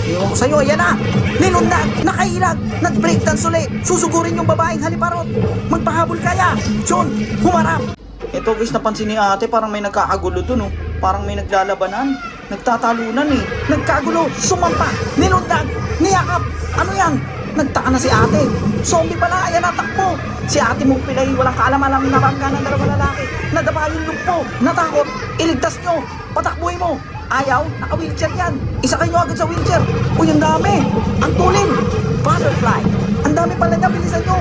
Ewan ko sa'yo, ayan na! Ninundag, nakailag, nag-breakdance ulit, susugurin yung babaeng haliparot. Magpahabol kaya, John, humarap! Ito guys, napansin ni ate, parang may nagkakagulo dun, oh. Parang may naglalabanan, nagtatalunan eh. Nagkagulo, sumampa, ninundag, niyakap. Ano yan? Nagtaka na si ate. Zombie pala, ayan na, takbo. Si ate mong pilay, walang kaalam-alam na bangga ng dalawang lalaki. Nadapa yung lumpo, natakot, iligtas nyo, patakbuhin mo. Ayaw, naka-wheelchair yan. Isa kayo agad sa wheelchair. Uy, ang dami. Ang tulin. Butterfly. Ang dami pala niya, bilisan nyo.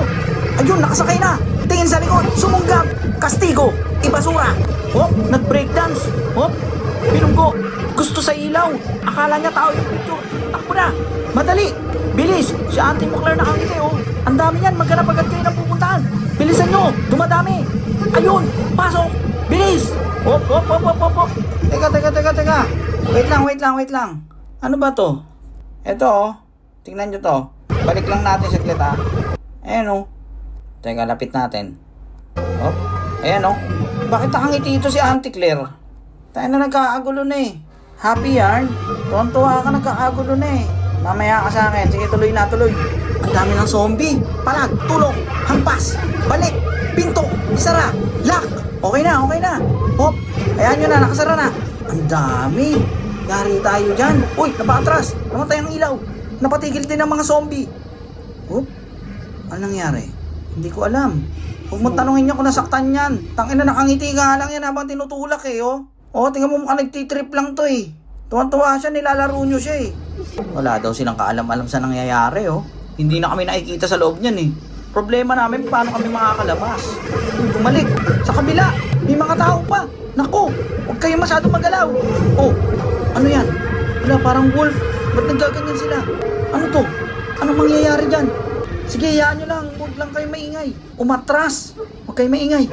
Ayun, nakasakay na. Tingin sa likod, sumunggab. Kastigo, ibasura. Hop, nag-breakdance. Hop, binunggo. Gusto sa ilaw. Akala niya tao yung picture. Takbo na. Madali. Bilis. Si Auntie Moclair nakangiti, oh. Ang dami yan, maghanap agad kayo ng pupuntahan. Bilisan nyo, dumadami. Ayun, pasok. Bilis. Hop, hop, hop, hop, hop, hop. Teka. Wait lang. Ano ba to? Ito, oh. Tingnan nyo to. Balik lang natin saglit, ha. Ayan, oh. Teka, lapit natin. Hop. Ayan, oh. Bakit nakangiti ito si Auntie Claire? Tayo na nagkakagulo na eh. Happy yarn. Tuwan-tuwa ka, nagkakagulo na eh. Mamaya ka sa akin. Sige, tuloy na, tuloy. Ang dami ng zombie. Palag, tulong, hampas, balik, pinto, isara, lock. Okay na. Hop. Ayan nyo na, nakasara na. Ang dami. Yari tayo dyan. Uy, napaatras. Namatay ang ilaw. Napatigil din ang mga zombie. Hop. Ano nangyari? Hindi ko alam. Huwag mo tanungin niya kung nasaktan yan. Tangina, nakangiti ka lang yan habang tinutulak eh, oh. Oh, tingnan mo mukhang nagtitrip lang to eh. Tuwan-tuwa siya, nilalaro nyo siya eh. Wala daw silang kaalam-alam sa nangyayari, oh. Hindi na kami nakikita sa loob niyan eh. Problema namin paano kami makakalabas. Bumalik. Sa kabila, may mga tao pa. Naku, huwag kayo masyadong magalaw. Oh, ano yan? Wala, parang wolf. Ba't naggaganyan sila? Ano to? Anong mangyayari dyan? Sige, hayaan nyo lang. Huwag lang kayo maingay. Umatras. Huwag kayo maingay.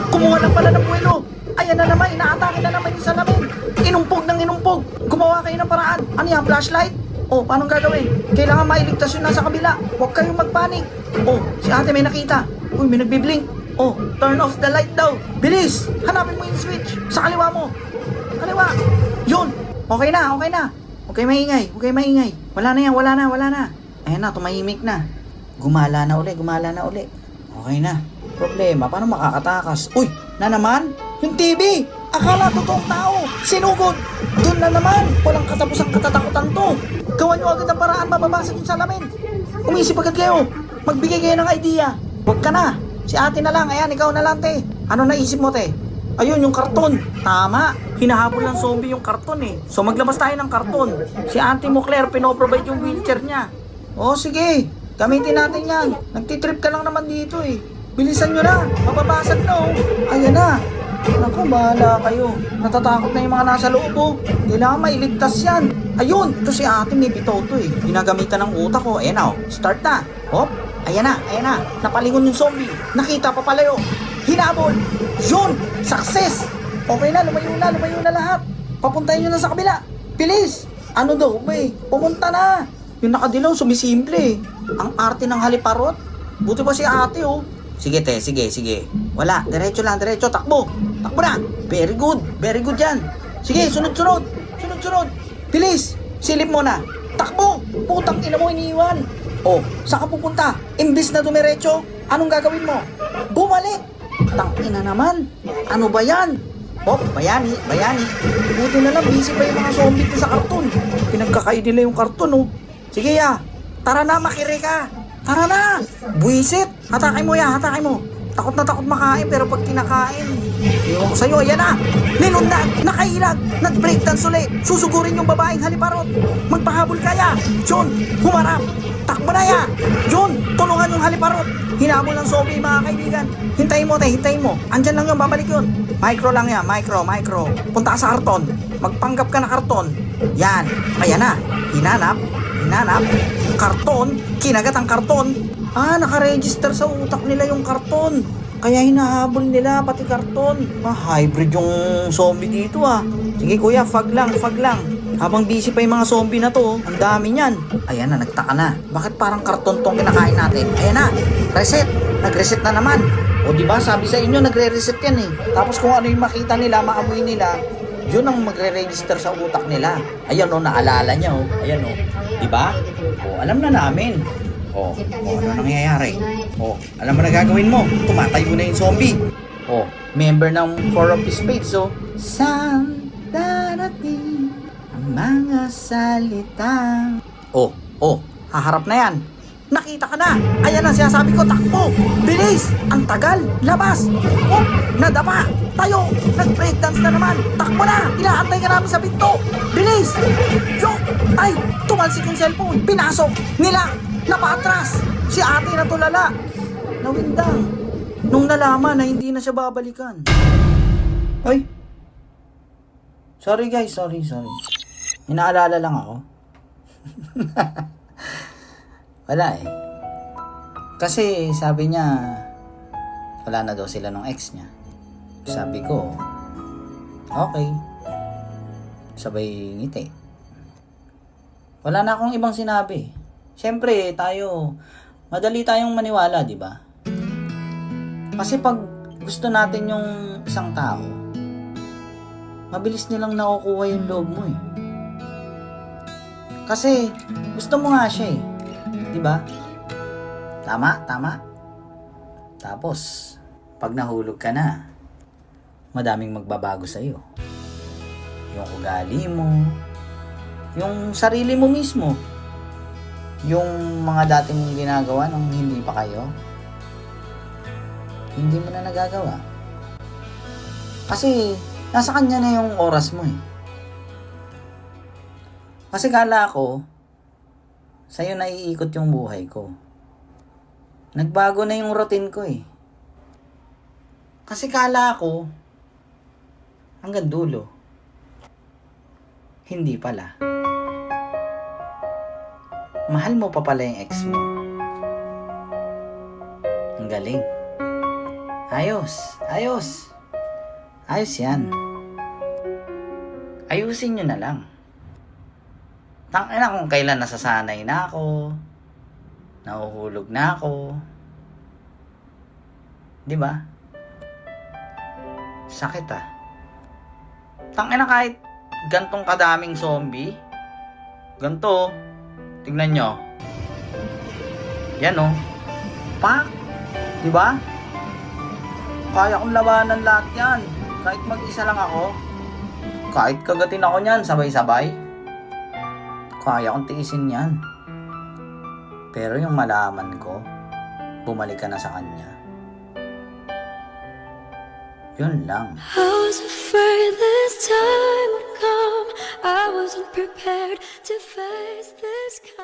Kumuha lang pala ng buwelo. Ayan na naman, inaatake na naman yung salamin. Inumpog ng inumpog. Gumawa kayo ng paraan. Ano yan, flashlight? Oh, paano gagawin? Kailangan mailigtas yung nasa kabila. Huwag kayong magpanik. Oh, si ate may nakita. Uy, may nagbiblink. Oh, turn off the light daw. Bilis! Hanapin mo yung switch. Sa kaliwa mo. Kaliwa. Yun. Okay na. Huwag kayo maingay. Wala na. Ayan na, tumahimik na. Gumala na uli. Okay na. Problema, paano makakatakas? Uy, na naman? Yung TV! Akala totoong tao! Sinugod! Doon na naman! Walang katapusang katatakutan to! Gawan nyo agad ang paraan, mababasag yung salamin! Umisip agad kayo! Magbigay kayo ng idea! Huwag ka na! Si ate na lang, ayan, ikaw na lang, te! Ano naisip mo, te? Ayun, yung karton! Tama! Hinahabol ng zombie yung karton eh. So maglabas tayo ng karton. Si Auntie Moclair, pinoprovide yung wheelchair niya. Oh, sige! Gamitin natin yan! Nagtitrip ka lang naman dito eh. Bilisan nyo na! Mababasag na oh! Ayan na! Naku, bahala kayo. Natatakot na yung mga nasa loob oh. Kailangan mailigtas yan. Ayun, ito si ate may bitoto eh. Ginagamitan ng utak ko. Ayan na oh. Start na. Hop. Ayan na. Napalingon yung zombie. Nakita pa palayo. Hinabol. Yun. Success. Okay na, lumayo na lahat. Papuntahin nyo na sa kabila. Bilis. Ano daw, may? Pumunta na. Yung nakadilaw, sumisimple eh. Ang arte ng haliparot. Buti pa si ate oh. Sige te, sige. Wala, diretso lang, takbo na. Very good yan. Sige, sunod. Bilis, silip mo na. Takbo, putang ina mo, iniiwan. Oh, saan ka pupunta? Imbis na dumiretso, anong gagawin mo? Bumalik. Tangina naman, ano ba yan? Hop, bayani. Buti na lang, busy pa yung mga zombie sa karton. Pinagkakain nila yung karton oh. Sige tara na, makiri ka. Tara na! Buisit! Hatake mo. Takot na takot makain, pero pag kinakain, ewan ko sa'yo, ayan na! Ninundag, nakailag, nag-breakdance ulit, susugurin yung babaeng haliparot. Magpahabol kaya, John, humarap. Takbo na ya! John, tulungan yung haliparot. Hinabol ng zombie mga kaibigan. Hintayin mo. Andyan lang yun, babalik yun. Micro lang yan, micro. Punta ka sa karton. Magpanggap ka na karton. Yan, ayan na. Hinanap. Karton, kinagat ang karton. Nakaregister sa utak nila yung karton. Kaya hinahabol nila pati karton. Hybrid yung zombie dito ah. Sige kuya, fag lang. Habang busy pa yung mga zombie na to, ang dami niyan. Ayan na, nagtaka na. Bakit parang karton tong kinakain natin? Ayan na, reset. Nag-reset na naman. O diba, sabi sa inyo, nagre-reset yan eh. Tapos kung ano yung makita nila, maamoy nila, Yun ang magre-register sa utak nila. Ayan o, naalala niya o. Ayan o. Diba? O, alam na namin. O, ano nangyayari? O, alam mo na gagawin mo. Tumatayo na yung zombie. O, member ng Four of Spades o. Saan darating ang mga salitang... O, haharap na yan. Nakita ka na! Ayan ang sinasabi ko, takbo! Bilis! Ang tagal! Labas! Oh! Nadapa! Tayo! Nag-breakdance na naman! Takbo na! Inaantay ka namin sa pinto! Bilis! Yo! Ay! Tumalsik yung cellphone! Pinasok! Nila! Napatras! Si ate na tulala! Nawindang! Nung nalaman na hindi na siya babalikan. Ay! Sorry guys, sorry. Inaalala lang ako. Wala eh. Kasi sabi niya, wala na daw sila ng ex niya. Sabi ko, okay. Sabay ngiti. Wala na akong ibang sinabi. Siyempre, madali tayong maniwala, di ba? Kasi pag gusto natin yung isang tao, mabilis nilang nakukuha yung loob mo eh. Kasi, gusto mo nga siya eh. Diba? Tama. Tapos, pag nahulog ka na, madaming magbabago sa'yo. Yung ugali mo, yung sarili mo mismo, yung mga dati mong ginagawa nung hindi pa kayo, hindi mo na nagagawa. Kasi, nasa kanya na yung oras mo eh. Kasi kala ko, sa'yo naiikot yung buhay ko. Nagbago na yung routine ko eh. Kasi kala ko, hanggang dulo. Hindi pala. Mahal mo pa pala yung ex mo. Ang galing. Ayos. Ayos yan. Ayusin nyo na lang. Tangina kung kailan nasasanay na ako, nahuhulog na ako. Di ba? Sakit ah. Tangina kahit gantong kadaming zombie, ganto, tignan nyo. Yan oh. Pak! Di ba? Kaya kong labanan lahat yan. Kahit mag-isa lang ako. Kahit kagatin ako niyan, sabay-sabay. Kaya kong tiisin yan. Pero yung malaman ko, bumalik ka na sa kanya. Yun lang. I was afraid this time would come. I wasn't prepared to face this kind.